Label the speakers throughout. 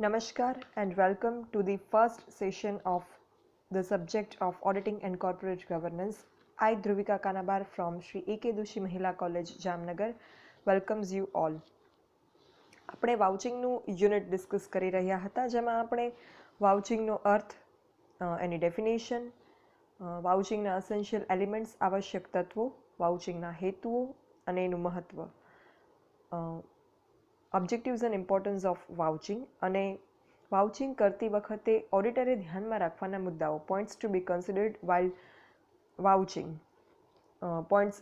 Speaker 1: Namaskar and welcome to the first session of the subject of Auditing and Corporate Governance. I, Dhruvika Kanabar from Sri A.K. Doshi Mahila College, Jamnagar, welcomes you all. આપણે વાઉચિંગનું unit discuss કરી રહ્યા હતા, જેમાં આપણે વાઉચિંગનો અર્થ, એની definition, વાઉચિંગના એસેન્શિયલ એલિમેન્ટ્સ આવશ્યક તત્વો, વાઉચિંગના હેતુઓ અને એનું મહત્ત્વ, objectives and importance of vouching અને વાઉચિંગ કરતી વખતે ઓડિટરે ધ્યાનમાં રાખવાના મુદ્દાઓ, points to be considered while vouching, points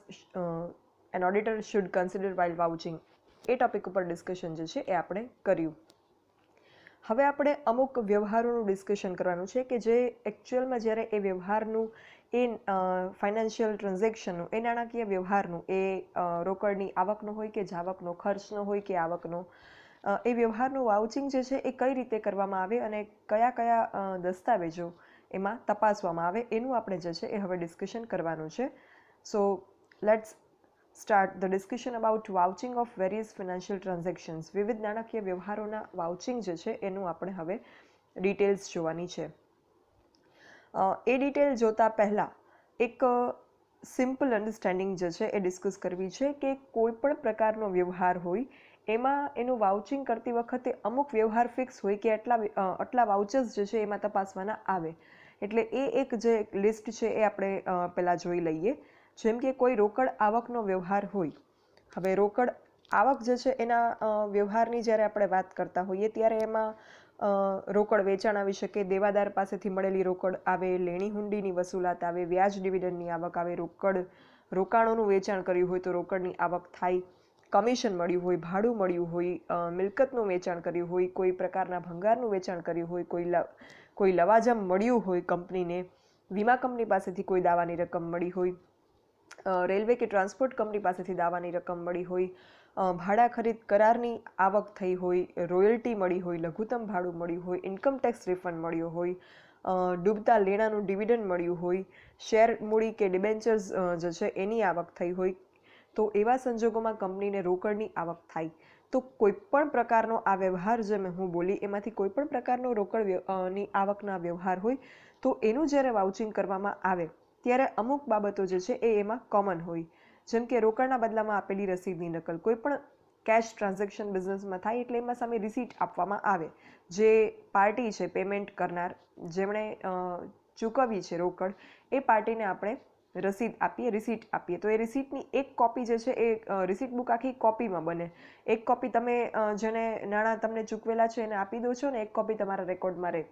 Speaker 1: an auditor should consider while vouching, એ ટોપિક ઉપર ડિસ્કશન જે છે એ આપણે કર્યું. હવે આપણે અમુક વ્યવહારોનું ડિસ્કશન કરવાનું છે કે જે એકચ્યુઅલમાં જ્યારે એ વ્યવહારનું એ ફાઇનાન્શિયલ ટ્રાન્ઝેક્શનનું, એ નાણાકીય વ્યવહારનું, એ રોકડની આવકનો હોય કે જાવકનો, ખર્ચનો હોય કે આવકનો, એ વ્યવહારનું વાઉચિંગ જે છે એ કઈ રીતે કરવામાં આવે અને કયા કયા દસ્તાવેજો એમાં તપાસવામાં આવે, એનું આપણે જે છે એ હવે ડિસ્કશન કરવાનું છે. So let's start the discussion about vouching of various financial transactions. વિવિધ નાણાકીય વ્યવહારોના વાઉચિંગ જે છે એનું આપણે હવે ડિટેલ્સ જોવાની છે. એ ડિટેલ જોતા પહેલાં એક સિમ્પલ અન્ડરસ્ટેન્ડિંગ જે છે એ ડિસ્કસ કરવી છે કે કોઈ પણ પ્રકારનો વ્યવહાર હોય એમાં એનું વાઉચિંગ કરતી વખતે અમુક વ્યવહાર ફિક્સ હોય કે આટલા વાઉચર્સ જે છે એમાં તપાસવાના આવે. એટલે એ એક જે લિસ્ટ છે એ આપણે પહેલાં જોઈ લઈએ. જેમ કે કોઈ રોકડ આવકનો વ્યવહાર હોય. હવે રોકડ આવક જે છે એના વ્યવહારની જ્યારે આપણે વાત કરતા હોઈએ ત્યારે એમાં રોકડ વેચાણ આવી શકે, દેવાદાર પાસેથી મળેલી રોકડ આવે, લેણી હુંડીની વસૂલાત આવે, વ્યાજ ડિવિડન્ડની આવક આવે, રોકાણોનું વેચાણ કર્યું હોય તો રોકડની આવક થાય, કમિશન મળ્યું હોય, ભાડું મળ્યું હોય, મિલકતનું વેચાણ કર્યું હોય, કોઈ પ્રકારના ભંગારનું વેચાણ કર્યું હોય, કોઈ લવાજમ મળ્યું હોય કંપનીને, વીમા કંપની પાસેથી કોઈ દાવાની રકમ મળી હોય, રેલવે કે ટ્રાન્સપોર્ટ કંપની પાસેથી દાવાની રકમ મળી હોય, ભાડા ખરીદ કરારની આવક થઈ હોય, રોયલ્ટી મળી હોય, લઘુત્તમ ભાડું મળ્યું હોય, ઇન્કમ ટેક્સ રિફંડ મળ્યો હોય, ડૂબતા લેણાનું ડિવિડન્ડ મળ્યું હોય, શેર મૂડી કે ડિબેન્ચર્સ જે છે એની આવક થઈ હોય, તો એવા સંજોગોમાં કંપનીને રોકડની આવક થાય. તો કોઈપણ પ્રકારનો આ વ્યવહાર જે હું બોલી એમાંથી કોઈપણ પ્રકારનો રોકડની આવકના વ્યવહાર હોય તો એનું જ્યારે વાઉચિંગ કરવામાં આવે ત્યારે અમુક બાબતો જે છે એ એમાં કોમન હોય. જેમ કે રોકડના બદલામાં આપેલી રસીદની નકલ. કોઈ પણ કેશ ટ્રાન્ઝેક્શન બિઝનેસમાં થાય એટલે એમાં સામે રિસીટ આપવામાં આવે. જે પાર્ટી છે પેમેન્ટ કરનાર, જેમણે ચૂકવી છે રોકડ, એ પાર્ટીને આપણે રિસીટ આપીએ તો એ રિસીટની એક કોપી જે છે એ રિસીટ બુક આખી કોપીમાં બને. એક કોપી તમે જેને નાણાં તમને ચૂકવેલા છે એને આપી દો છો ને એક કોપી તમારા રેકોર્ડમાં રહે.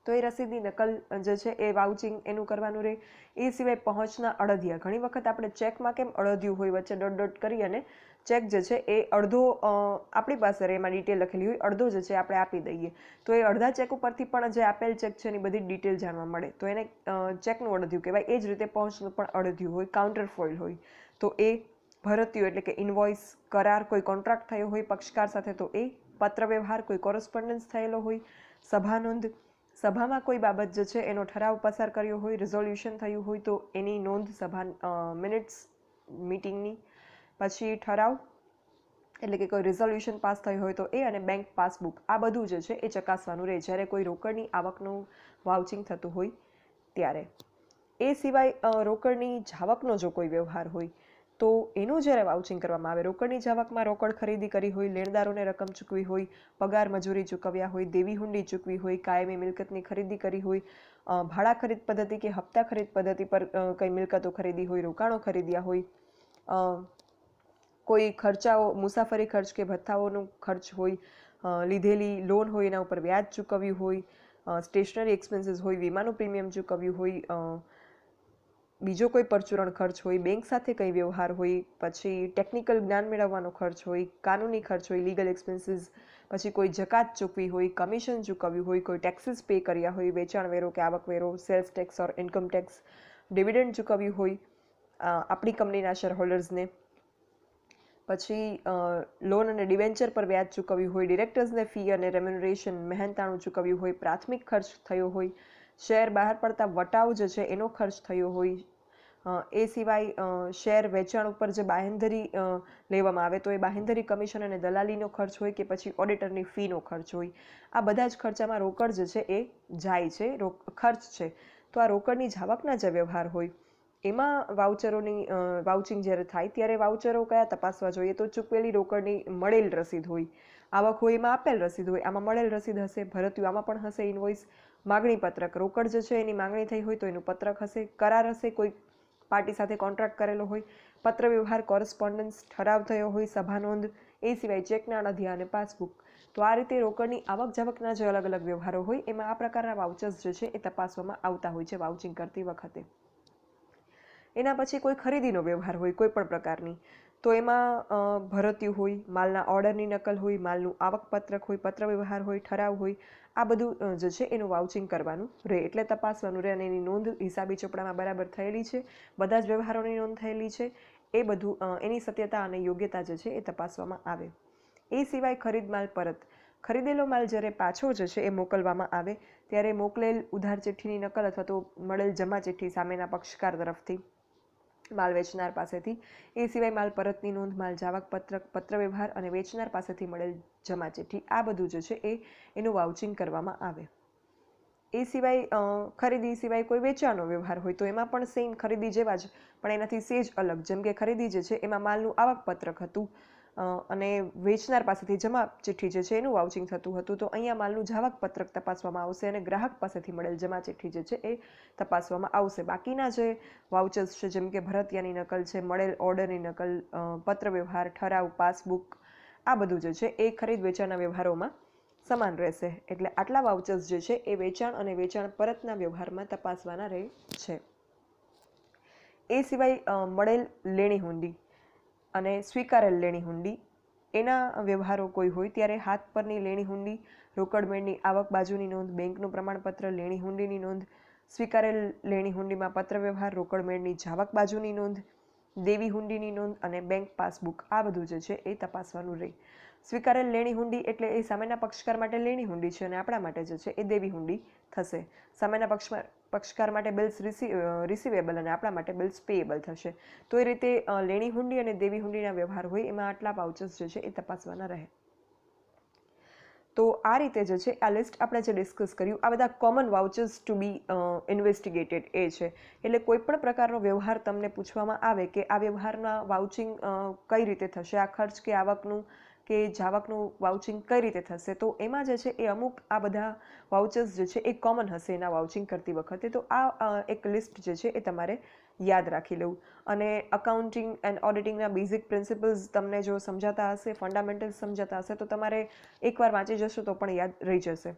Speaker 1: તો એ રસીદની નકલ જે છે એ વાઉચિંગ એનું કરવાનું રહે. એ સિવાય પહોંચના અડધિયા. ઘણી વખત આપણે ચેકમાં કેમ અડધિયું હોય, વચ્ચે ડોટ કરી અને ચેક જે છે એ અડધો આપણી પાસે રહે, એમાં ડિટેલ લખેલી હોય, અડધો જે છે આપણે આપી દઈએ. તો એ અડધા ચેક ઉપરથી પણ જે આપેલ ચેક છે એની બધી ડિટેલ જાણવા મળે. તો એને ચેકનું અડધિયું કહેવાય. એ જ રીતે પહોંચનું પણ અડધિયું હોય, કાઉન્ટર ફોઇલ હોય. તો એ ભરતીયું એટલે કે ઇનવોઇસ, કરાર, કોઈ કોન્ટ્રાક્ટ થયો હોય પક્ષકાર સાથે તો એ, પત્ર વ્યવહાર, કોઈ કોરસ્પોન્ડન્સ થયેલો હોય, સભા નોંધ, સભામાં કોઈ બાબત જે છે એનો ઠરાવ પસાર કર્યો હોય, રિઝોલ્યુશન થયું હોય તો એની નોંધ, સભા મિનિટ્સ મીટિંગની, પછી ઠરાવ એટલે કે કોઈ રિઝોલ્યુશન પાસ થયું હોય તો એ, અને બેંક પાસબુક, આ બધું જે છે એ ચકાસવાનું રહે જ્યારે કોઈ રોકડની આવકનું વાઉચિંગ થતું હોય ત્યારે. એ સિવાય રોકડની જાવકનો જો કોઈ વ્યવહાર હોય તો એનું જ્યારે વાઉચિંગ કરવામાં આવે, રોકડની જાવકમાં રોકડ ખરીદી કરી હોય, લેણદારોને રકમ ચૂકવી હોય, પગાર મજૂરી ચૂકવ્યા હોય, દેવી હુંડી ચૂકવી હોય, કાયમી મિલકતની ખરીદી કરી હોય, ભાડા ખરીદ પદ્ધતિ કે હપ્તા ખરીદ પદ્ધતિ પર કંઈ મિલકતો ખરીદી હોય, રોકાણો ખરીદ્યા હોય, કોઈ ખર્ચાઓ, મુસાફરી ખર્ચ કે ભથ્થાઓનું ખર્ચ હોય, લીધેલી લોન હોય એના ઉપર વ્યાજ ચૂકવ્યું હોય, સ્ટેશનરી એક્સપેન્સીસ હોય, વીમાનું પ્રીમિયમ ચૂકવ્યું હોય, બીજો કોઈ પરચુરણ ખર્ચ હોય, બેંક સાથે કંઈ વ્યવહાર હોય, પછી ટેકનિકલ જ્ઞાન મેળવવાનો ખર્ચ હોય, કાનૂની ખર્ચ હોય, લીગલ એક્સપેન્સીસ, પછી કોઈ જકાત ચૂકવી હોય, કમિશન ચૂકવ્યું હોય, કોઈ ટેક્સીસ પે કર્યા હોય, વેચાણ વેરો કે આવક વેરો, સેલ્સ ટેક્સ ઓર ઇન્કમ ટેક્સ, ડિવિડન્ડ ચૂકવ્યું હોય આપણી કંપનીના શેર હોલ્ડર્સને, પછી લોન અને ડિવેન્ચર પર વ્યાજ ચૂકવ્યું હોય, ડિરેક્ટર્સને ફી અને રેમ્યુનરેશન મહેનતાણું ચૂકવ્યું હોય, પ્રાથમિક ખર્ચ થયો હોય, શેર બહાર પડતા વટાવ જે છે એનો ખર્ચ થયો હોય, એ સિવાય શેર વેચાણ ઉપર જે બાહેંધરી લેવામાં આવે તો એ બાહેંધરી કમિશન અને દલાલીનો ખર્ચ હોય કે પછી ઓડિટરની ફીનો ખર્ચ હોય, આ બધા જ ખર્ચામાં રોકડ જે છે એ જાય છે, ખર્ચ છે. તો આ રોકડની જાવકના જે વ્યવહાર હોય એમાં વાઉચિંગ જ્યારે થાય ત્યારે વાઉચરો કયા તપાસવા જોઈએ? તો ચૂકવેલી રોકડની મળેલ રસીદ હોય, આવક હોય એમાં આપેલ રસીદ હોય, આમાં મળેલ રસીદ હશે, ભરતીયું આમાં પણ હશે, ઇનવોઇસ, માગણી પત્રક, રોકડ જે છે એની માગણી થઈ હોય તો એનું પત્રક હશે, કરાર હશે, કોઈ પાર્ટી સાથે કોન્ટ્રાક્ટ કરેલો હોય, પત્ર વ્યવહાર, કોરસ્પોન્ડન્સ, ઠરાવ થયો હોય, સભા નોંધ, એ સિવાય ચેકના અણધિયા અને પાસબુક. તો આ રીતે રોકડની આવક જાવકના જે અલગ અલગ વ્યવહારો હોય એમાં આ પ્રકારના વાઉચર્સ જે છે એ તપાસવામાં આવતા હોય છે વાઉચિંગ કરતી વખતે. એના પછી કોઈ ખરીદીનો વ્યવહાર હોય કોઈ પણ પ્રકારની, તો એમાં ભરતીયું હોય, માલના ઓર્ડરની નકલ હોય, માલનું આવકપત્રક હોય, પત્ર વ્યવહાર હોય, ઠરાવ હોય, આ બધું જે છે એનું વાઉચિંગ કરવાનું રહે, એટલે તપાસવાનું રહે અને એની નોંધ હિસાબી ચોપડામાં બરાબર થયેલી છે, બધા જ વ્યવહારોની નોંધ થયેલી છે, એ બધું એની સત્યતા અને યોગ્યતા જે છે એ તપાસવામાં આવે. એ સિવાય ખરીદ માલ પરત, ખરીદેલો માલ જ્યારે પાછો જે છે એ મોકલવામાં આવે ત્યારે મોકલેલ ઉધાર ચિઠ્ઠીની નકલ અથવા તો મળેલ જમા ચિઠ્ઠી સામેના પક્ષકાર તરફથી માલ વેચનાર પાસેથી, એ સિવાય માલ પરતની નોંધ, માલ જાવક પત્રક, પત્ર વ્યવહાર અને વેચનાર પાસેથી મળેલ જમા ચિઠ્ઠી, આ બધું જે છે એનું વાઉચિંગ કરવામાં આવે. એ સિવાય ખરીદી સિવાય કોઈ વેચાણનો વ્યવહાર હોય તો એમાં પણ સેમ ખરીદી જેવા જ પણ એનાથી સેજ અલગ, જેમ કે ખરીદી જે છે એમાં માલનું આવકપત્રક હતું અને વેચનાર પાસેથી જમા ચિઠ્ઠી જે છે એનું વાઉચિંગ થતું હતું, તો અહીંયા માલનું જાવક પત્રક તપાસવામાં આવશે અને ગ્રાહક પાસેથી મળેલ જમા ચિઠ્ઠી જે છે એ તપાસવામાં આવશે. બાકીના જે વાઉચર્સ છે જેમ કે ભરતિયાની નકલ છે, મળેલ ઓર્ડરની નકલ, પત્ર વ્યવહાર, ઠરાવ, પાસબુક, આ બધું જે છે એ ખરીદ વેચાણના વ્યવહારોમાં સમાન રહેશે. એટલે આટલા વાઉચર્સ જે છે એ વેચાણ અને વેચાણ પરતના વ્યવહારમાં તપાસવાના રહે છે. એ સિવાય મળેલ લેણી હુંડી અને સ્વીકારેલ લેણી હુંડી, એના વ્યવહારો કોઈ હોય ત્યારે હાથ પરની લેણી હુંડી, રોકડ મેળની આવક બાજુની નોંધ, બેંકનું પ્રમાણપત્ર, લેણી હુંડીની નોંધ, સ્વીકારેલ લેણી હુંડીમાં પત્ર વ્યવહાર, રોકડ મેળની જાવક બાજુની નોંધ, દેવી હુંડીની નોંધ અને બેંક પાસબુક, આ બધું જે છે એ તપાસવાનું રહે. સ્વીકારેલ લેણી હુંડી એટલે એ સામેના પક્ષકાર માટે લેણી હુંડી છે અને આપણા માટે જે છે એ દેવી હુંડી થશે. સામેના પક્ષકાર માટે બિલ્સ રિસીવેબલ અને આપણા માટે બિલ્સ પેએબલ થશે. તો એ રીતે લેણી હુંડી અને દેવી હુંડીના વ્યવહાર હોય એમાં આટલા વાઉચર્સ જે છે એ તપાસવાના રહે. તો આ રીતે જે છે આ લિસ્ટ આપણે જે ડિસ્કસ કર્યું, આ બધા કોમન વાઉચર્સ ટુ બી ઇન્વેસ્ટિગેટેડ એ છે. એટલે કોઈ પણ પ્રકારનો વ્યવહાર તમને પૂછવામાં આવે કે આ વ્યવહારના વાઉચિંગ કઈ રીતે થશે, આ ખર્ચ કે આવકનું કે જાવકનું વાઉચિંગ કઈ રીતે થશે, તો એમાં જે છે એ અમુક આ બધા વાઉચર્સ જે છે એ કોમન હશે એના વાઉચિંગ કરતી વખતે. તો આ એક લિસ્ટ જે છે એ તમારે યાદ રાખી લેવું. અને અકાઉન્ટિંગ એન્ડ ઓડિટિંગના બેઝિક પ્રિન્સિપલ્સ તમને જો સમજાતા હશે, ફંડામેન્ટલ્સ સમજાતા હશે તો તમારે એકવાર વાંચી જશો તો પણ યાદ રહી જશે.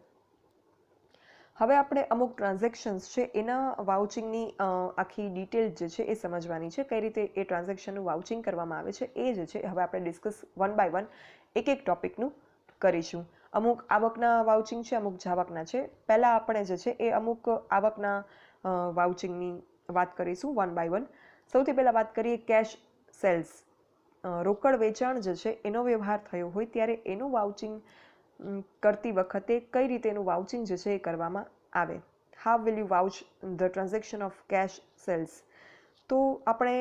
Speaker 1: હવે આપણે અમુક ટ્રાન્ઝેક્શન્સ છે એના વાઉચિંગની આખી ડિટેલ જે છે એ સમજવાની છે, કઈ રીતે એ ટ્રાન્ઝેક્શનનું વાઉચિંગ કરવામાં આવે છે એ જે છે હવે આપણે ડિસ્કસ વન બાય વન એક એક ટોપિકનું કરીશું. અમુક આવકના વાઉચિંગ છે, અમુક જાવકના છે. પહેલાં આપણે જે છે એ અમુક આવકના વાઉચિંગની વાત કરીશું વન બાય વન. સૌથી પહેલાં વાત કરીએ કેશ સેલ્સ. રોકડ વેચાણ જે છે એનો વ્યવહાર થયો હોય ત્યારે એનું વાઉચિંગ કરતી વખતે કઈ રીતે એનું વાઉચિંગ જે છે એ કરવામાં આવે. How will you vouch the transaction of cash sales? તો આપણે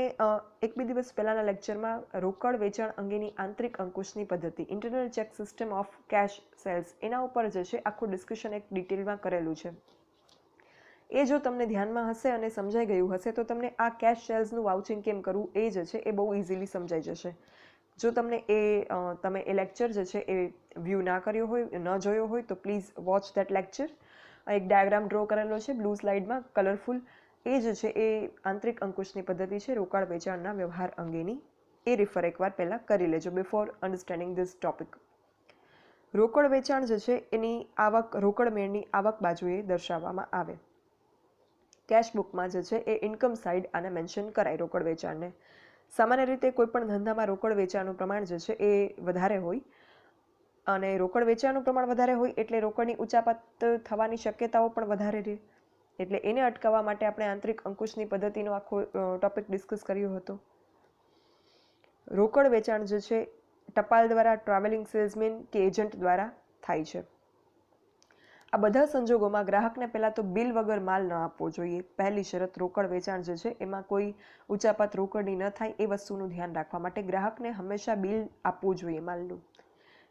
Speaker 1: એક બે દિવસ પહેલાંના લેક્ચરમાં રોકડ વેચાણ અંગેની આંતરિક અંકુશની પદ્ધતિ, internal check system of cash sales, એના ઉપર જે છે આખું ડિસ્કશન એક ડિટેલમાં કરેલું છે. એ જો તમને ધ્યાનમાં હશે અને સમજાઈ ગયું હશે તો તમને આ કેશ સેલ્સનું વાઉચિંગ કેમ કરવું એ જે છે એ બહુ ઇઝીલી સમજાઈ જશે. જો તમને તમે એ લેક્ચર જે છે એ વ્યૂ ના કર્યો હોય, ન જોયો હોય તો પ્લીઝ વોચ ધેટ લેક્ચર. એક ડાયાગ્રામ ડ્રો કરેલો છે બ્લુ સ્લાઇડમાં કલરફુલ, એ જે છે એ આંતરિક અંકુશની પદ્ધતિ છે રોકડ વેચાણના વ્યવહાર અંગેની. એ રિફર એકવાર પહેલાં કરી લેજો બિફોર અન્ડરસ્ટેન્ડિંગ ધીસ ટોપિક. રોકડ વેચાણ જે છે એની આવક રોકડ મેળની આવક બાજુએ દર્શાવવામાં આવે. કેશબુકમાં જે છે એ ઇન્કમ સાઇડ આને મેન્શન કરાય રોકડ વેચાણને. સામાન્ય રીતે કોઈપણ ધંધામાં રોકડ વેચાણનું પ્રમાણ જે છે એ વધારે હોય અને રોકડ વેચાણનું પ્રમાણ વધારે હોય એટલે રોકડની ઉચાપત થવાની શક્યતાઓ પણ વધારે રહે. એટલે એને અટકાવવા માટે આપણે આંતરિક અંકુશની પદ્ધતિનો આખો ટોપિક ડિસ્કસ કર્યો હતો. રોકડ વેચાણ જે છે ટપાલ દ્વારા, ટ્રાવેલિંગ સેલ્સમેન કે એજન્ટ દ્વારા થાય છે. આ બધા સંજોગોમાં ગ્રાહકને પહેલાં તો બિલ વગર માલ ન આપવો જોઈએ. પહેલી શરત રોકડ વેચાણ જે છે એમાં કોઈ ઉચાપત રોકડની ન થાય એ વસ્તુનું ધ્યાન રાખવા માટે ગ્રાહકને હંમેશા બિલ આપવું જોઈએ માલનું.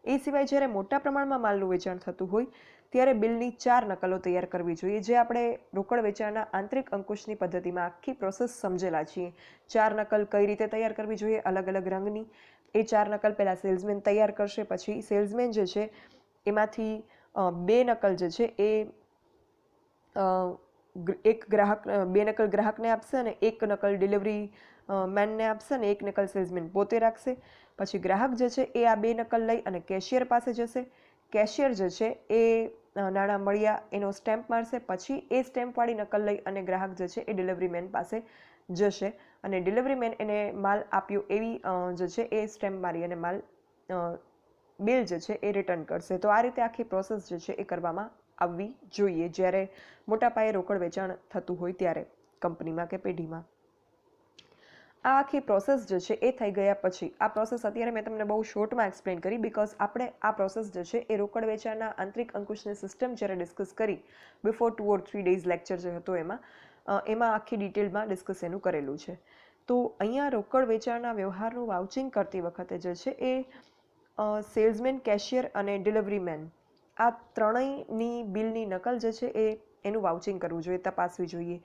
Speaker 1: એ સિવાય જ્યારે મોટા પ્રમાણમાં માલનું વેચાણ થતું હોય ત્યારે બિલની 4 નકલો તૈયાર કરવી જોઈએ. જે આપણે રોકડ વેચાણના આંતરિક અંકુશની પદ્ધતિમાં આખી પ્રોસેસ સમજેલા છીએ. 4 નકલ કઈ રીતે તૈયાર કરવી જોઈએ, અલગ અલગ રંગની. એ 4 નકલ પહેલાં સેલ્સમેન તૈયાર કરશે, પછી સેલ્સમેન જે છે એમાંથી 2 નકલ જે છે એ એક ગ્રાહક 2 નકલ ગ્રાહકને આપશે અને 1 નકલ ડિલિવરી મેનને આપશે અને 1 નકલ સેલ્સમેન પોતે રાખશે. પછી ગ્રાહક જે છે એ આ 2 નકલ લઈ અને કેશિયર પાસે જશે. કેશિયર જે છે એ નાણાં મળ્યા એનો સ્ટેમ્પ મારશે. પછી એ સ્ટેમ્પવાળી નકલ લઈ અને ગ્રાહક જે છે એ ડિલિવરી મેન પાસે જશે અને ડિલિવરી મેન એને માલ આપ્યો એવી જે છે એ સ્ટેમ્પ મારી અને માલ બિલ જે છે એ રિટર્ન કરશે. તો આ રીતે આખી પ્રોસેસ જે છે એ કરવામાં આવવી જોઈએ જ્યારે મોટા પાયે રોકડ વેચાણ થતું હોય ત્યારે કંપનીમાં કે પેઢીમાં. આ આખી પ્રોસેસ જે છે એ થઈ ગયા પછી આ પ્રોસેસ અત્યારે મેં તમને બહુ શોર્ટમાં એક્સપ્લેન કરી બીકોઝ આપણે આ પ્રોસેસ જે છે એ રોકડ વેચાણના આંતરિક અંકુશની સિસ્ટમ જ્યારે ડિસ્કસ કરી બિફોર 2 or 3 days લેક્ચર જે હતો એમાં આખી ડિટેલમાં ડિસ્કસ એનું કરેલું છે. તો અહીંયા રોકડ વેચાણના વ્યવહારનું વાઉચિંગ કરતી વખતે જે છે એ સેલ્સમેન, કેશિયર અને ડિલિવરી મેન આ ત્રણેયની બિલની નકલ જે છે એનું વાઉચિંગ કરવું જોઈએ, તપાસવી જોઈએ.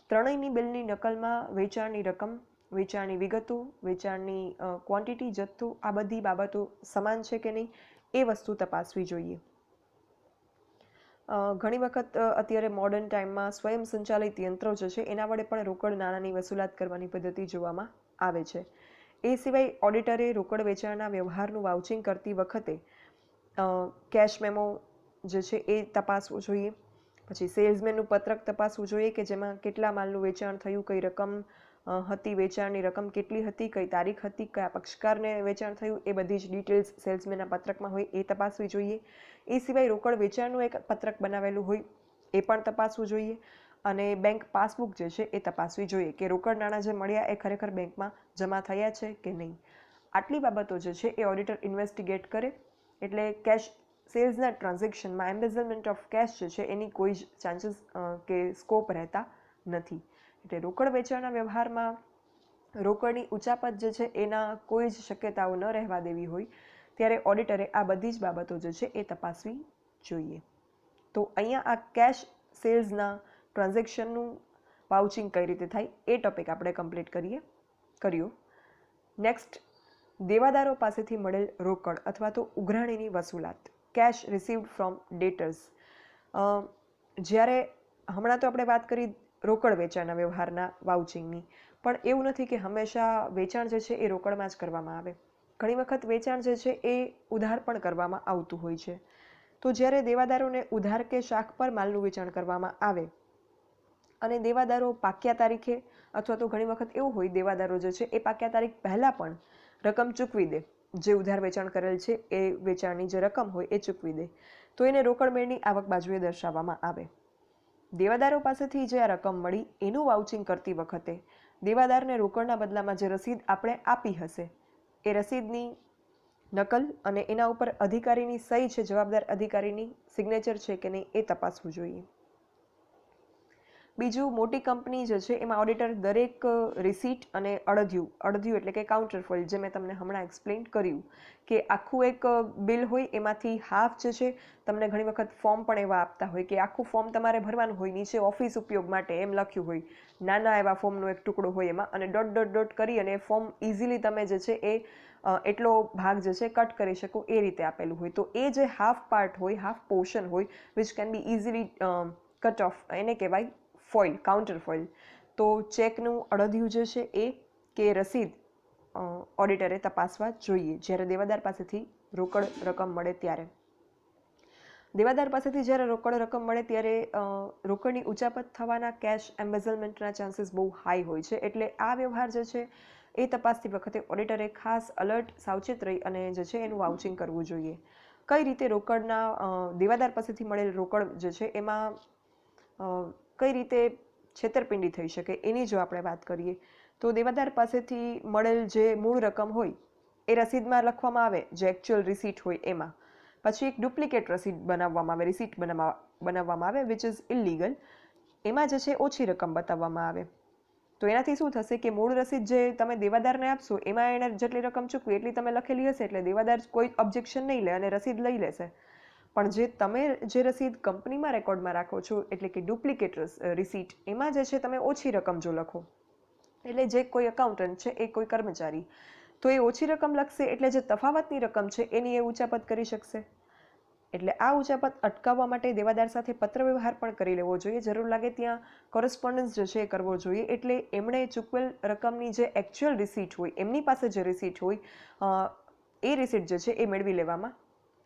Speaker 1: ત્રણેયની બિલની નકલમાં વેચાણની રકમ, વેચાણની વિગતો, વેચાણની ક્વોન્ટિટી, જથ્થો આ બધી બાબતો સમાન છે કે નહીં એ વસ્તુ તપાસવી જોઈએ. ઘણી વખત અત્યારે મોડર્ન ટાઈમમાં સ્વયં સંચાલિત યંત્રો જે છે એના વડે પણ રોકડ નાણાંની વસૂલાત કરવાની પદ્ધતિ જોવામાં આવે છે. એ સિવાય ઓડિટરે રોકડ વેચાણના વ્યવહારનું વાઉચિંગ કરતી વખતે કેશ મેમો જે છે એ તપાસવું જોઈએ. પછી સેલ્સમેનનું પત્રક તપાસવું જોઈએ કે જેમાં કેટલા માલનું વેચાણ થયું, કઈ રકમ હતી, વેચાણની રકમ કેટલી હતી, કઈ તારીખ હતી, કયા પક્ષકારને વેચાણ થયું એ બધી જ ડિટેલ્સ સેલ્સમેનના પત્રકમાં હોય એ તપાસવી જોઈએ. એ સિવાય રોકડ વેચાણનું એક પત્રક બનાવેલું હોય એ પણ તપાસવું જોઈએ અને બેંક પાસબુક જે છે એ તપાસવી જોઈએ કે રોકડ નાણાં જે મળ્યા એ ખરેખર બેંકમાં જમા થયા છે કે નહીં. આટલી બાબતો જે છે એ ઓડિટર ઇન્વેસ્ટિગેટ કરે એટલે કેશ સેલ્સના ટ્રાન્ઝેક્શનમાં એમ્બેઝલમેન્ટ ઓફ કેશ જે છે એની કોઈ જ ચાન્સીસ કે સ્કોપ રહેતા નથી. એટલે રોકડ વેચાણના વ્યવહારમાં રોકડની ઉચાપત જે છે એના કોઈ જ શક્યતાઓ ન રહેવા દેવી હોય ત્યારે ઓડિટરે આ બધી જ બાબતો જે છે એ તપાસવી જોઈએ. તો અહીંયા આ કેશ સેલ્સના ટ્રાન્ઝેક્શનનું વાઉચિંગ કઈ રીતે થાય એ ટોપિક આપણે કમ્પ્લીટ કર્યો. નેક્સ્ટ, દેવાદારો પાસેથી મળેલ રોકડ અથવા તો ઉઘરાણીની વસૂલાત, કેશ રિસીવ્ડ ફ્રોમ ડેટર્સ. જ્યારે હમણાં તો આપણે વાત કરી રોકડ વેચાણના વ્યવહારના વાઉચિંગની, પણ એવું નથી કે હંમેશા વેચાણ જે છે એ રોકડમાં જ કરવામાં આવે. ઘણી વખત વેચાણ જે છે એ ઉધાર પણ કરવામાં આવતું હોય છે. તો જ્યારે દેવાદારોને ઉધાર કે શાખ પર માલનું વેચાણ કરવામાં આવે અને દેવાદારો પાક્યા તારીખે અથવા તો ઘણી વખત એવું હોય દેવાદારો જે છે એ પાક્યા તારીખ પહેલાં પણ રકમ ચૂકવી દે, જે ઉધાર વેચાણ કરેલ છે એ વેચાણની જે રકમ હોય એ ચૂકવી દે, તો એને રોકડ મેળની આવક બાજુએ દર્શાવવામાં આવે. દેવાદારો પાસેથી જે આ રકમ મળી એનું વાઉચિંગ કરતી વખતે દેવાદારને રોકડના બદલામાં જે રસીદ આપણે આપી હશે એ રસીદની નકલ અને એના ઉપર અધિકારીની સહી છે, જવાબદાર અધિકારીની સિગ્નેચર છે કે નહીં એ તપાસવું જોઈએ. બીજું, મોટી કંપની જે છે એમાં ઓડિટર દરેક રિસીટ અને અડધ્યું એટલે કે કાઉન્ટર ફોઇલ, જે મેં તમને હમણાં એક્સપ્લેન કર્યું કે આખું એક બિલ હોય એમાંથી હાફ જે છે તમને ઘણી વખત ફોર્મ પણ એવા આપતા હોય કે આખું ફોર્મ તમારે ભરવાનું હોય, નીચે ઓફિસ ઉપયોગ માટે એમ લખ્યું હોય, નાના એવા ફોર્મનો એક ટુકડો હોય એમાં અને ડોટ કરી અને ફોર્મ ઇઝીલી તમે જે છે એ એટલો ભાગ જે છે કટ કરી શકો એ રીતે આપેલું હોય. તો એ જે હાફ પાર્ટ હોય, હાફ પોર્શન હોય which can be easily cut off, એને કહેવાય ફોઇલ, કાઉન્ટર ફોઇલ. તો ચેકનું અડધ્યું જે છે એ કે રસીદ ઓડિટરે તપાસવા જોઈએ જ્યારે દેવાદાર પાસેથી રોકડ રકમ મળે ત્યારે. દેવાદાર પાસેથી જ્યારે રોકડ રકમ મળે ત્યારે રોકડની ઉચાપત થવાના કેશ એમ્બેઝલમેન્ટના ચાન્સીસ બહુ હાઈ હોય છે. એટલે આ વ્યવહાર જે છે એ તપાસતી વખતે ઓડિટરે ખાસ અલર્ટ, સાવચેત રહી અને જે છે એનું વાઉચિંગ કરવું જોઈએ. કઈ રીતે રોકડના દેવાદાર પાસેથી મળેલ રોકડ જે છે એમાં કઈ રીતે છેતરપિંડી થઈ શકે એની જો આપણે વાત કરીએ તો દેવાદાર પાસેથી મળેલ જે મૂળ રકમ હોય એ રસીદમાં લખવામાં આવે, જે એકચ્યુઅલ રિસીટ હોય એમાં. પછી એક ડુપ્લિકેટ રસીદ બનાવવામાં આવે, રિસીટ બનાવવામાં આવે વિચ ઇઝ ઇલીગલ. એમાં જે છે ઓછી રકમ બતાવવામાં આવે. તો એનાથી શું થશે કે મૂળ રસીદ જે તમે દેવાદારને આપશો એમાં એને જેટલી રકમ ચૂકવી એટલી તમે લખેલી હશે એટલે દેવાદાર કોઈ ઓબ્જેક્શન નહીં લે અને રસીદ લઈ લેશે. પણ જે તમે જે રસીદ કંપનીમાં રેકોર્ડમાં રાખો છો એટલે કે ડુપ્લિકેટ રિસીટ, એમાં જે છે તમે ઓછી રકમ જો લખો, એટલે જે કોઈ એકાઉન્ટન્ટ છે એ કોઈ કર્મચારી તો એ ઓછી રકમ લખશે એટલે જે તફાવતની રકમ છે એની એ ઉચાપત કરી શકશે. એટલે આ ઉચાપત અટકાવવા માટે દેવાદાર સાથે પત્ર વ્યવહાર પણ કરી લેવો જોઈએ. જરૂર લાગે ત્યાં કોરસ્પોન્ડન્સ જે છે એ કરવો જોઈએ. એટલે એમણે ચૂકવેલ રકમની જે એકચ્યુઅલ રિસીટ હોય, એમની પાસે જે રિસીટ હોય એ રિસીટ જે છે એ મેળવી લેવામાં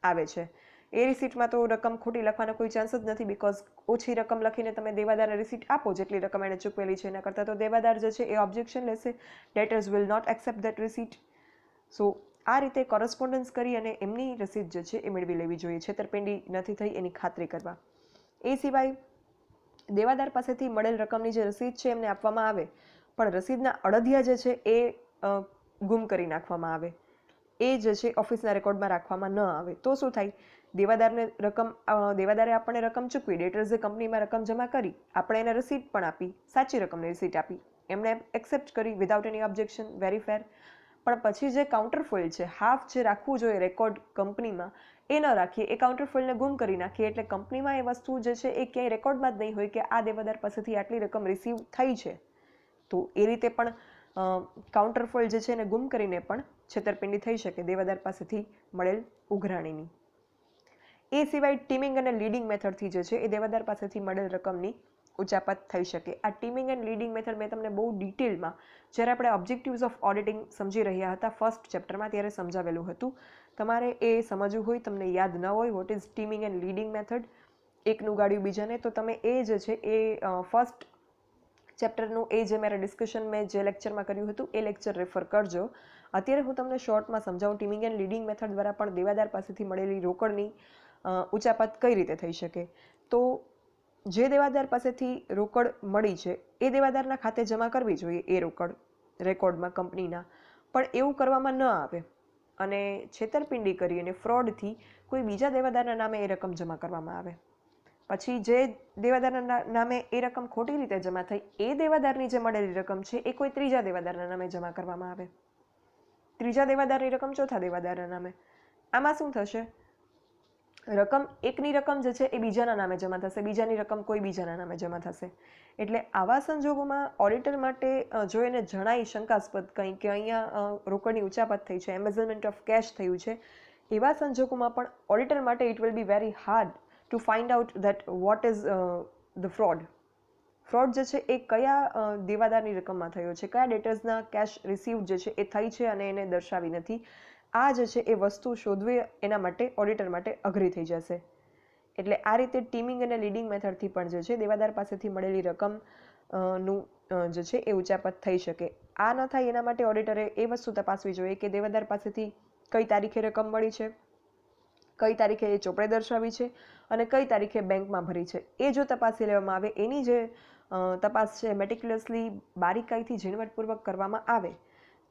Speaker 1: આવે છે. એ રિસીટમાં તો રકમ ખોટી લખવાનો કોઈ ચાન્સ જ નથી, બિકોઝ ઓછી રકમ લખીને તમે દેવાદારને રિસીટ આપો જેટલી રકમ એણે ચૂકવેલી છે એના કરતાં તો દેવાદાર જે છે એ ઓબ્જેક્શન લેશે. Debtors will not accept that receipt. So આ રીતે કોરસ્પોન્ડન્સ કરી અને એમની રસીદ જે છે એ મેળવી લેવી જોઈએ, છેતરપિંડી નથી થઈ એની ખાતરી કરવા. એ સિવાય દેવાદાર પાસેથી મળેલ રકમની જે રસીદ છે એમને આપવામાં આવે, પણ રસીદના અડધિયા જે છે એ ગુમ કરી નાખવામાં આવે, એ જે છે ઓફિસના રેકોર્ડમાં રાખવામાં ન આવે, તો શું થાય? દેવાદારે આપણને રકમ ચૂકવી, ડેટર્સે કંપનીમાં રકમ જમા કરી, આપણે એને રસીદ પણ આપી, સાચી રકમની રસીદ આપી, એમણે એક્સેપ્ટ કરી વિધાઉટ એની ઓબ્જેક્શન, વેરી ફેર. પણ પછી જે કાઉન્ટરફોઇલ છે, હાફ જે રાખવું જોઈએ રેકોર્ડ કંપનીમાં એ ન રાખીએ, એ કાઉન્ટરફોઇલને ગુમ કરી નાખીએ, એટલે કંપનીમાં એ વસ્તુ જે છે એ ક્યાંય રેકોર્ડમાં જ નહીં હોય કે આ દેવાદાર પાસેથી આટલી રકમ રિસીવ થઈ છે. તો એ રીતે પણ કાઉન્ટરફોઇલ જે છે એને ગુમ કરીને પણ છેતરપિંડી થઈ શકે દેવાદાર પાસેથી મળેલ ઉઘરાણીની. એ સિવાય ટીમિંગ અને લીડિંગ મેથડથી જે છે એ દેવાદાર પાસેથી મળેલ રકમની ઉચાપત થઈ શકે. આ ટીમિંગ એન્ડ લીડિંગ મેથડ મેં તમને બહુ ડિટેલમાં જ્યારે આપણે ઓબ્જેક્ટિવ્સ ઓફ ઓડિટિંગ સમજી રહ્યા હતા ફર્સ્ટ ચેપ્ટરમાં ત્યારે સમજાવેલું હતું. તમારે એ સમજવું હોય, તમને યાદ ન હોય what is teeming and lading method, એકનું ગાડ્યું બીજાને, તો તમે એ જે છે એ ફર્સ્ટ ચેપ્ટરનું એ જે મારા ડિસ્કશન મેં જે લેક્ચરમાં કર્યું હતું એ લેક્ચર રેફર કરજો. અત્યારે હું તમને શોર્ટમાં સમજાવું ટીમિંગ એન્ડ લીડિંગ મેથડ દ્વારા પણ દેવાદાર પાસેથી મળેલી રોકડની ઉચાપત કઈ રીતે થઈ શકે. તો જે દેવાદાર પાસેથી રોકડ મળી છે એ દેવાદારના ખાતે જમા કરવી જોઈએ એ રોકડ રેકોર્ડમાં કંપનીના, પણ એવું કરવામાં ન આવે અને છેતરપિંડી કરી અને ફ્રોડથી કોઈ બીજા દેવાદારના નામે એ રકમ જમા કરવામાં આવે. પછી જે દેવાદારના નામે એ રકમ ખોટી રીતે જમા થઈ, એ દેવાદારની જે મળેલી રકમ છે એ કોઈ ત્રીજા દેવાદારના નામે જમા કરવામાં આવે, ત્રીજા દેવાદારની રકમ ચોથા દેવાદારના નામે. આમાં શું થશે? રકમ એકની રકમ જે છે એ બીજાના નામે જમા થશે, બીજાની રકમ કોઈ બીજાના નામે જમા થશે. એટલે આવા સંજોગોમાં ઓડિટર માટે જો એને જણાય શંકાસ્પદ કંઈ કે અહીંયા રોકડની ઉચાપત થઈ છે, એમ્બેઝલમેન્ટ ઓફ કેશ થયું છે, એવા સંજોગોમાં પણ ઓડિટર માટે it will be very hard to find out that what is the fraud. Fraud જે છે એ કયા દેવાદારની રકમમાં થયો છે, કયા ડેટર્સના કેશ રિસીવ જે છે એ થઈ છે અને એને દર્શાવી નથી. આ જે છે એ વસ્તુ શોધવી એના માટે ઓડિટર માટે અઘરી થઈ જશે. એટલે આ રીતે ટીમિંગ અને લીડિંગ મેથડથી પણ જે છે દેવાદાર પાસેથી મળેલી રકમ નું જે છે એ ઉચાપત થઈ શકે. આ ન થાય એના માટે ઓડિટરે એ વસ્તુ તપાસવી જોઈએ કે દેવાદાર પાસેથી કઈ તારીખે રકમ મળી છે, કઈ તારીખે એ ચોપડે દર્શાવી છે અને કઈ તારીખે બેંકમાં ભરી છે. એ જો તપાસી લેવામાં આવે, એની જે તપાસ છે મેટિક્યુલસલી બારીકાઈથી ઝીણવટપૂર્વક કરવામાં આવે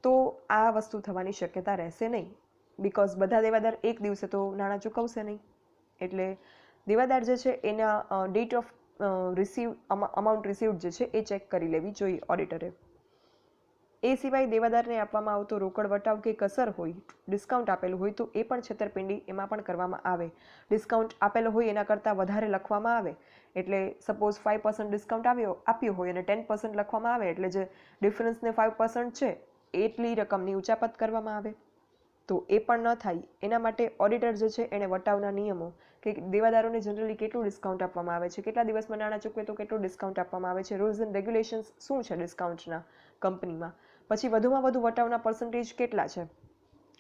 Speaker 1: તો આ વસ્તુ થવાની શક્યતા રહેશે નહીં, બિકોઝ બધા દેવાદાર એક દિવસે તો નાણાં ચૂકવશે નહીં. એટલે દેવાદાર જે છે એના ડેટ ઓફ અમાઉન્ટ રિસીવ્ડ જે છે એ ચેક કરી લેવી જોઈએ ઓડિટરે. એ સિવાય દેવાદારને આપવામાં આવતો રોકડ વટાવ કે કસર હોય, ડિસ્કાઉન્ટ આપેલું હોય તો એ પણ છેતરપિંડી એમાં પણ કરવામાં આવે. ડિસ્કાઉન્ટ આપેલો હોય એના કરતાં વધારે લખવામાં આવે, એટલે સપોઝ 5% ડિસ્કાઉન્ટ આપ્યું હોય અને 10% લખવામાં આવે, એટલે જે ડિફરન્સને 5% છે એટલી રકમની ઉચાપત કરવામાં આવે, તો એ પણ ન થાય. એના માટે ઓડિટર જે છે એણે વટાવના નિયમો કે દેવાદારોને જનરલી કેટલું ડિસ્કાઉન્ટ આપવામાં આવે છે, કેટલા દિવસમાં નાણાં ચૂકવે તો કેટલું ડિસ્કાઉન્ટ આપવામાં આવે છે, રૂલ્સ એન્ડ રેગ્યુલેશન્સ શું છે ડિસ્કાઉન્ટના કંપનીમાં, પછી વધુમાં વધુ વટાવના પર્સન્ટેજ કેટલા છે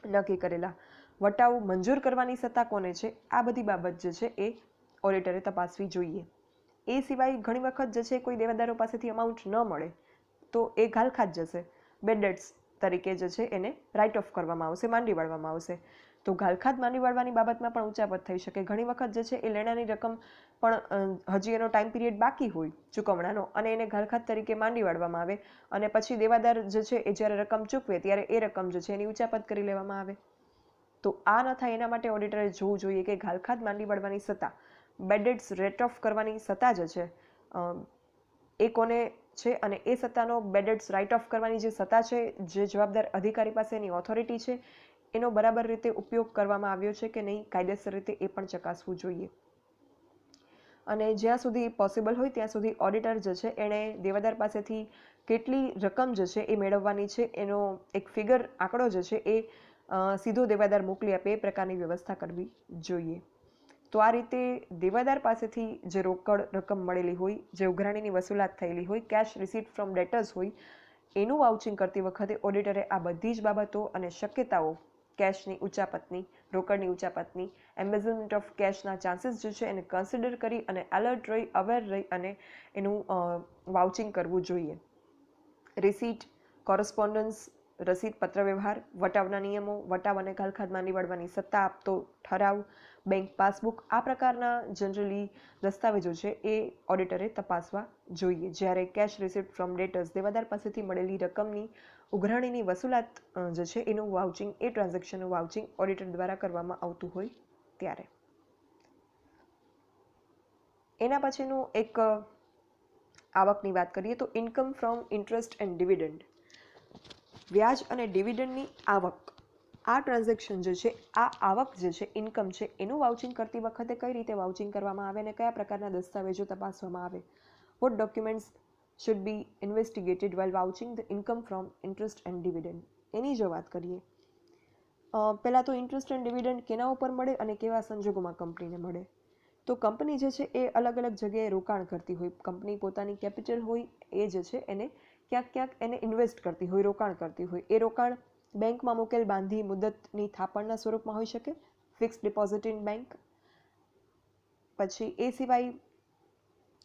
Speaker 1: નક્કી કરેલા, વટાવ મંજૂર કરવાની સત્તા કોને છે, આ બધી બાબત જે છે એ ઓડિટરે તપાસવી જોઈએ. એ સિવાય ઘણી વખત જે છે કોઈ દેવાદારો પાસેથી અમાઉન્ટ ન મળે તો એ ઘાલખાત જશે, બેડ ડેટ્સ તરીકે જે છે એને રાઇટ ઓફ કરવામાં આવશે, માંડી વાળવામાં આવશે. તો ઘાલખાત માંડી વાળવાની બાબતમાં પણ ઉચાપત થઈ શકે. ઘણી વખત જે છે એ લેણાની રકમ પણ હજી એનો ટાઈમ પીરિયડ બાકી હોય ચૂકવણાનો અને એને ઘાલખાત તરીકે માંડી વાળવામાં આવે અને પછી દેવાદાર જે છે એ જ્યારે રકમ ચૂકવે ત્યારે એ રકમ જે છે એની ઉચાપત કરી લેવામાં આવે. તો આ ન થાય એના માટે ઓડિટરે જોવું જોઈએ કે ઘાલખાદ માંડી વળવાની સત્તા, બેડ ડેટ્સ રેટ ઓફ કરવાની સત્તા જે છે એ કોને છે, અને એ સત્તાનો બેડ ડેટ્સ રાઇટ ઓફ કરવાની જે સત્તા છે, જે જવાબદાર અધિકારી પાસે એની ઓથોરિટી છે, એનો બરાબર રીતે ઉપયોગ કરવામાં આવ્યો છે કે નહીં, કાયદેસર રીતે એ પણ ચકાસવું જોઈએ. અને જ્યાં સુધી પોસિબલ હોય ત્યાં સુધી ઓડિટર જે છે એણે દેવાદાર પાસેથી કેટલી રકમ જે છે એ મેળવવાની છે એનો એક ફિગર આંકડો જે છે એ સીધો દેવાદાર મોકલી આપે એ પ્રકારની વ્યવસ્થા કરવી જોઈએ. તો આ રીતે દેવાદાર પાસેથી જે રોકડ રકમ મળેલી હોય, જે ઉઘરાણીની વસૂલાત થયેલી હોય, કેશ રિસીટ ફ્રોમ ડેટર્સ હોય, એનું વાઉચિંગ કરતી વખતે ઓડિટરે આ બધી જ બાબતો અને શક્યતાઓ, કેશની ઉચાપતની, રોકડની ઉચાપતની, એમ્બેઝલમેન્ટ ઓફ કેશના ચાન્સીસ જે છે એને કન્સિડર કરી અને એલર્ટ રહી, અવેર રહી અને એનું વાઉચિંગ કરવું જોઈએ. રિસીટ, કોરસ્પોન્ડન્સ, રસીદ પત્રવ્યવહાર, વટાવના નિયમો, વટાવ અને ઘાલખાદ માંડી વળવાની સત્તા આપતો ઠરાવ, બેંક પાસબુક, આ પ્રકારના જનરલી દસ્તાવેજો છે એ ઓડિટરે તપાસવા જોઈએ. જ્યારે કેશ રિસીટ ફ્રોમ ડેટર્સ, દેવાદાર પાસેથી મળેલી રકમની ઉઘરાણીની વસૂલાત જે છે એનું વાઉચિંગ, એ ટ્રાન્ઝેક્શનનું વાઉચિંગ ઓડિટર દ્વારા કરવામાં આવતું હોય ત્યારે. એના પછીનું એક આવકની વાત કરીએ તો income from interest and dividend. વ્યાજ અને ડિવિડન્ડની આવક, આ ટ્રાન્ઝેક્શન જે છે, આ આવક જે છે, ઇન્કમ છે, એનું વાઉચિંગ કરતી વખતે કઈ રીતે વાઉચિંગ કરવામાં આવે અને કયા પ્રકારના દસ્તાવેજો તપાસવામાં આવે. What documents should be investigated while vouching the income from interest and dividend. એની જો વાત કરીએ, પહેલાં તો ઇન્ટરેસ્ટ એન્ડ ડિવિડન્ડ કેના ઉપર મળે અને કેવા સંજોગોમાં કંપનીને મળે. તો કંપની જે છે એ અલગ અલગ જગ્યાએ રોકાણ કરતી હોય, કંપની પોતાની કેપિટલ હોય એ જે છે એને ક્યાંક ક્યાંક એને ઇન્વેસ્ટ કરતી હોય, રોકાણ કરતી હોય. એ રોકાણ બેંકમાં મૂકેલ બાંધી મુદતની થાપણના સ્વરૂપમાં હોઈ શકે, ફિક્સ ડિપોઝિટ ઇન બેંક. પછી એ સિવાય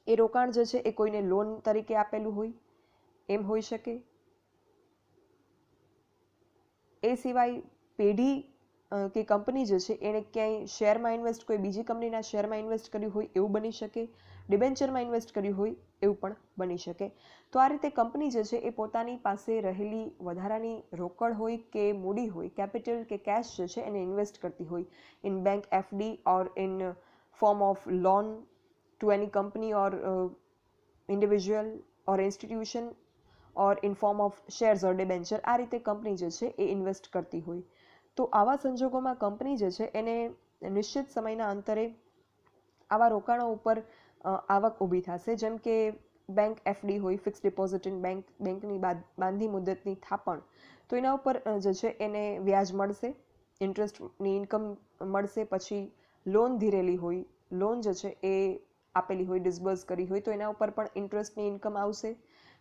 Speaker 1: એ રોકાણ જે છે એ કોઈને લોન તરીકે આપેલું હોય એમ હોઈ શકે. એ સિવાય પેઢી કે કંપની જે છે એણે ક્યાંય શેરમાં ઇન્વેસ્ટ, કોઈ બીજી કંપનીના શેરમાં ઇન્વેસ્ટ કર્યું હોય એવું બની શકે, ડિબેન્ચરમાં ઇન્વેસ્ટ કર્યું હોય એવું પણ બની શકે. તો આ રીતે કંપની જે છે એ પોતાની પાસે રહેલી વધારાની રોકડ હોય કે મૂડી હોય, કેપિટલ કે કેશ જે છે એને ઇન્વેસ્ટ કરતી હોય in bank FD or in form of loan to any company or individual or institution or in form of shares or debenture. આ રીતે કંપની જે છે એ ઇન્વેસ્ટ કરતી હોય. તો આવા સંજોગોમાં કંપની જે છે એને નિશ્ચિત સમયના અંતરે આવા રોકાણો ઉપર આવક ઊભી થશે. જેમ કે બેંક એફડી હોય, ફિક્સ ડિપોઝિટ ઇન બેંક, બેંકની બાંધી મુદતની થાપણ, તો એના ઉપર જે છે એને વ્યાજ મળશે, ઇન્ટરેસ્ટની ઇન્કમ મળશે. પછી લોન ધીરેલી હોય, લોન જે છે એ આપેલી હોય, ડિસ્બર્સ કરી હોય, તો એના ઉપર પણ ઇન્ટરેસ્ટની ઇન્કમ આવશે.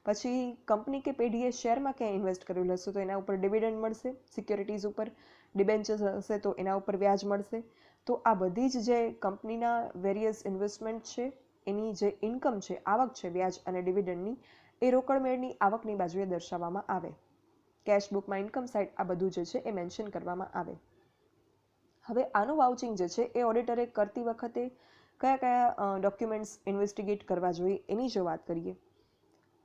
Speaker 1: પછી કંપની કે પેઢીએ શેરમાં ક્યાંય ઇન્વેસ્ટ કરેલું હશે તો એના ઉપર ડિવિડન્ડ મળશે, સિક્યોરિટીઝ ઉપર ડિબેન્ચર્સ હશે તો એના ઉપર વ્યાજ મળશે. તો આ બધી જ જે કંપનીના વેરિયસ ઇન્વેસ્ટમેન્ટ છે એની જે ઇન્કમ છે, આવક છે વ્યાજ અને ડિવિડન્ડની, એ રોકડ મેળની આવકની બાજુએ દર્શાવવામાં આવે. કેશ બુકમાં ઇન્કમ સાઇડ આ બધું જે છે એ મેન્શન કરવામાં આવે. હવે આનું વાઉચિંગ જે છે એ ઓડિટરે કરતી વખતે કયા કયા ડોક્યુમેન્ટ્સ ઇન્વેસ્ટિગેટ કરવા જોઈએ એની જો વાત કરીએ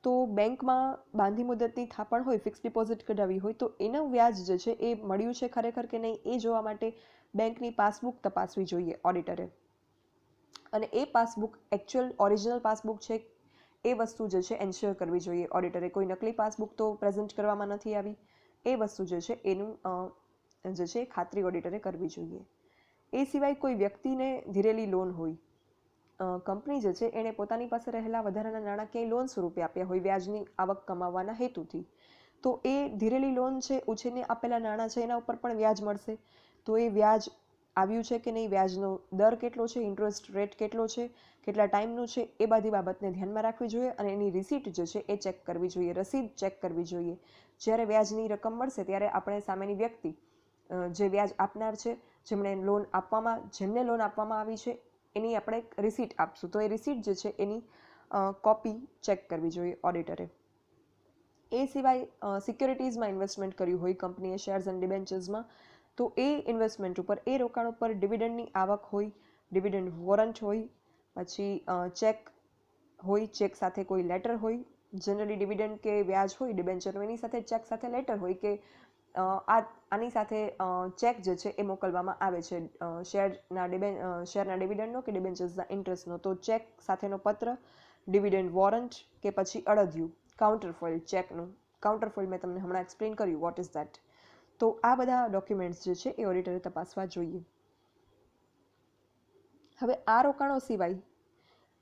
Speaker 1: તો બેંકમાં બાંધી મુદતની થાપણ હોય, ફિક્સ ડિપોઝિટ કઢાવી હોય, તો એનું વ્યાજ જે છે એ મળ્યું છે ખરેખર કે નહીં એ જોવા માટે બેંકની પાસબુક તપાસવી જોઈએ ઓડિટરે. અને એ પાસબુક એકચ્યુઅલ ઓરિજિનલ પાસબુક છે એ વસ્તુ જે છે એન્શ્યોર કરવી જોઈએ ઓડિટરે. કોઈ નકલી પાસબુક તો પ્રેઝન્ટ કરવામાં નથી આવી, એ વસ્તુ જે છે એનું જે છે ખાતરી ઓડિટરે કરવી જોઈએ. એ સિવાય કોઈ વ્યક્તિને ધીરેલી લોન હોય, કંપની જે છે એણે પોતાની પાસે રહેલા વધારાના નાણાં ક્યાંય લોન સ્વરૂપે આપ્યા હોય વ્યાજની આવક કમાવવાના હેતુથી, તો એ ધીરેલી લોન છે, ઉછીને આપેલા નાણાં છે, એના ઉપર પણ વ્યાજ મળશે. તો એ વ્યાજ આવ્યું છે કે નહીં, વ્યાજનો દર કેટલો છે, ઇન્ટરેસ્ટ રેટ કેટલો છે, કેટલા ટાઈમનું છે, એ બધી બાબતને ધ્યાનમાં રાખવી જોઈએ. અને એની રિસીટ જે છે એ ચેક કરવી જોઈએ, રસીદ ચેક કરવી જોઈએ. જ્યારે વ્યાજની રકમ મળશે ત્યારે આપણે સામેની વ્યક્તિ જે વ્યાજ આપનાર છે, જેમને લોન આપવામાં આવી છે એની આપણે રિસીટ આપશું, તો એ રિસીટ જે છે એની કોપી ચેક કરવી જોઈએ ઓડિટરે. એ સિવાય સિક્યોરિટીઝમાં ઇન્વેસ્ટમેન્ટ કર્યું હોય કંપનીએ, શેર્સ એન્ડ ડિબેન્ચર્સમાં, તો એ ઇન્વેસ્ટમેન્ટ ઉપર, એ રોકાણ ઉપર ડિવિડન્ડની આવક હોય, ડિવિડન્ડ વોરંટ હોય, પછી ચેક હોય, ચેક સાથે કોઈ લેટર હોય. જનરલી ડિવિડન્ડ કે વ્યાજ હોય ડિબેન્ચરનું, એની સાથે ચેક સાથે લેટર હોય કે આની સાથે ચેક જે છે એ મોકલવામાં આવે છે શેરના ડિવિડન્ડનો કે ડિબેન્ચર્સના ઇન્ટરેસ્ટનો. તો ચેક સાથેનો પત્ર, ડિવિડન્ડ વોરંટ કે પછી અડદિયું, કાઉન્ટરફોઇલ ચેકનું. કાઉન્ટરફોઇલ મેં તમને હમણાં એક્સપ્લેન કર્યું વોટ ઇઝ ધેટ. તો આ બધા ડોક્યુમેન્ટ્સ જે છે એ ઓડિટરે તપાસવા જોઈએ. હવે આ રોકાણો સિવાય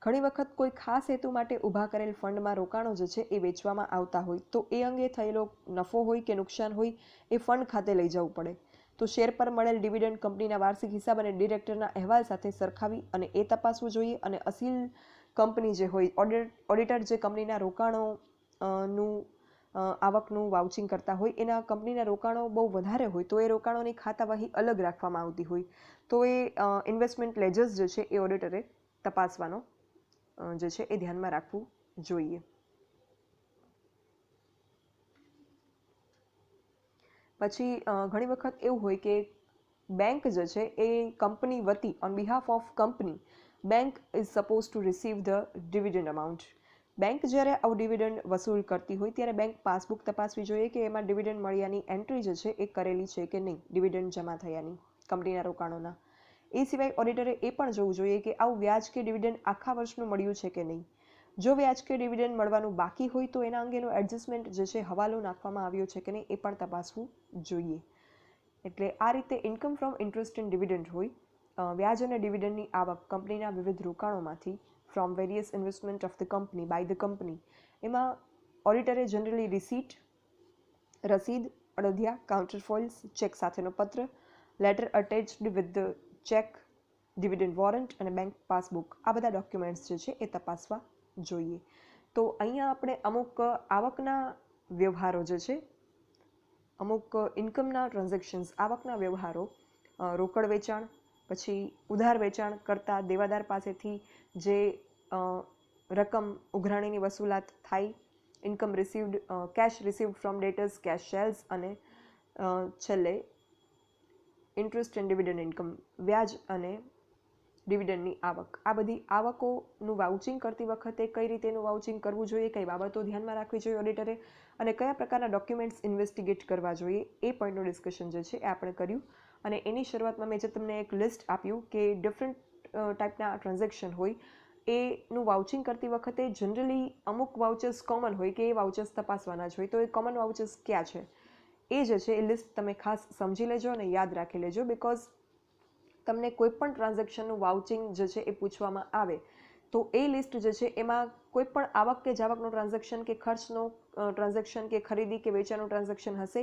Speaker 1: ઘણી વખત કોઈ ખાસ હેતુ માટે ઊભા કરેલ ફંડમાં રોકાણો જે છે એ વેચવામાં આવતા હોય તો એ અંગે થયેલો નફો હોય કે નુકસાન હોય એ ફંડ ખાતે લઈ જવું પડે. તો શેર પર મળેલ ડિવિડન્ડ કંપનીના વાર્ષિક હિસાબ અને ડિરેક્ટરના અહેવાલ સાથે સરખાવી અને એ તપાસવું જોઈએ. અને અસીલ કંપની જે હોય, ઓડિટર જે કંપનીના રોકાણો નું આવકનું વાઉચિંગ કરતા હોય, એના કંપનીના રોકાણો બહુ વધારે હોય તો એ રોકાણોની ખાતાવહી અલગ રાખવામાં આવતી હોય તો એ ઇન્વેસ્ટમેન્ટ લેજર્સ જે છે એ ઓડિટરે તપાસવાનો જે છે એ ધ્યાનમાં રાખવું જોઈએ. પછી ઘણી વખત એવું હોય કે બેંક જે છે એ કંપની વતી on behalf of company bank is suppose two receive the dividend amount. Bank જ્યારે આવું ડિવિડન્ડ વસૂલ કરતી હોય ત્યારે બેંક પાસબુક તપાસવી જોઈએ કે એમાં ડિવિડન્ડ મળ્યાની એન્ટ્રી જે છે એ કરેલી છે કે નહીં, ડિવિડન્ડ જમા થયાની કંપનીના રોકાણોના. એ સિવાય ઓડિટરે એ પણ જોવું જોઈએ કે આવું વ્યાજ કે ડિવિડન્ડ આખા વર્ષનું મળ્યું છે કે નહીં. જો વ્યાજ કે ડિવિડન્ડ મળવાનું બાકી હોય તો એના અંગેનો એડજસ્ટમેન્ટ જે છે હવાલો નાખવામાં આવ્યો છે કે નહીં એ પણ તપાસવું જોઈએ. એટલે આ રીતે income from interest in dividend હોય, વ્યાજ અને ડિવિડન્ડની આવક કંપનીના વિવિધ રોકાણોમાંથી from various investment of the company by the company. એમાં ઓડિટરે જનરલી રિસીટ, રસીદ, અડદિયા, કાઉન્ટરફોઇલ્સ, ચેક સાથેનો પત્ર, letter attached with the check, dividend warrant અને બેંક પાસબુક, આ બધા ડોક્યુમેન્ટ્સ જે છે એ તપાસવા જોઈએ. તો અહીંયા આપણે અમુક આવકના વ્યવહારો જે છે, અમુક ઇન્કમના ટ્રાન્ઝેક્શન્સ, આવકના વ્યવહારો, રોકડ વેચાણ, પછી ઉધાર વેચાણ કરતા દેવાદાર પાસેથી જે રકમ ઉઘરાણીની વસૂલાત થાય, income received, cash received from debtors, cash sales અને છેલ્લે ઇન્ટરેસ્ટ એન્ડ ડિવિડન્ડ ઇન્કમ, વ્યાજ અને ડિવિડન્ડની આવક. આ બધી આવકોનું વાઉચિંગ કરતી વખતે કઈ રીતેનું વાઉચિંગ કરવું જોઈએ, કઈ બાબતો ધ્યાનમાં રાખવી જોઈએ ઓડિટરે અને કયા પ્રકારના ડોક્યુમેન્ટ્સ ઇન્વેસ્ટિગેટ કરવા જોઈએ એ પોઈન્ટનું ડિસ્કશન જે છે એ આપણે કર્યું. અને એની શરૂઆતમાં મેં જે તમને એક લિસ્ટ આપ્યું કે ડિફરન્ટ ટાઈપના ટ્રાન્ઝેક્શન હોય એનું વાઉચિંગ કરતી વખતે જનરલી અમુક વાઉચર્સ કોમન હોય કે એ વાઉચર્સ તપાસવાના જ હોય. તો એ કોમન વાઉચર્સ ક્યાં છે એ જે છે એ લિસ્ટ તમે ખાસ સમજી લેજો અને યાદ રાખી લેજો. બિકોઝ તમને કોઈ પણ ટ્રાન્ઝેક્શનનું વાઉચિંગ જે છે એ પૂછવામાં આવે તો એ લિસ્ટ જે છે એમાં કોઈ પણ આવક કે જાવકનું ટ્રાન્ઝેક્શન કે ખર્ચનો ટ્રાન્ઝેક્શન કે ખરીદી કે વેચાણનું ટ્રાન્ઝેક્શન હશે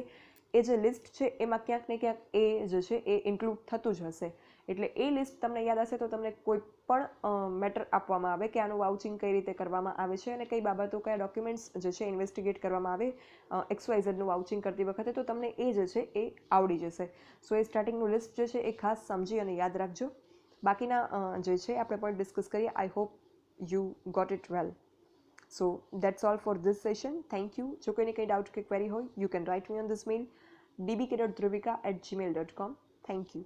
Speaker 1: એ જે લિસ્ટ છે એમાં ક્યાંક ને ક્યાંક એ જે છે એ ઇન્ક્લુડ થતું જ હશે. એટલે એ લિસ્ટ તમને યાદ હશે તો તમને કોઈ પણ મેટર આપવામાં આવે કે આનું વાઉચિંગ કઈ રીતે કરવામાં આવે છે અને કઈ બાબતો, કયા ડોક્યુમેન્ટ્સ જે છે ઇન્વેસ્ટિગેટ કરવામાં આવે XYZનું વાઉચિંગ કરતી વખતે, તો તમને એ જે છે એ આવડી જશે. સો એ સ્ટાર્ટિંગનું લિસ્ટ જે છે એ ખાસ સમજી અને યાદ રાખજો. બાકીના જે છે આપણે પણ ડિસ્કસ કરીએ. I hope you got it well. So that's all for this session. Thank you. જો કોઈને કંઈ ડાઉટ કે ક્વેરી હોય, you can write me on this mail dbk.dhruvika@gmail.com. Thank you.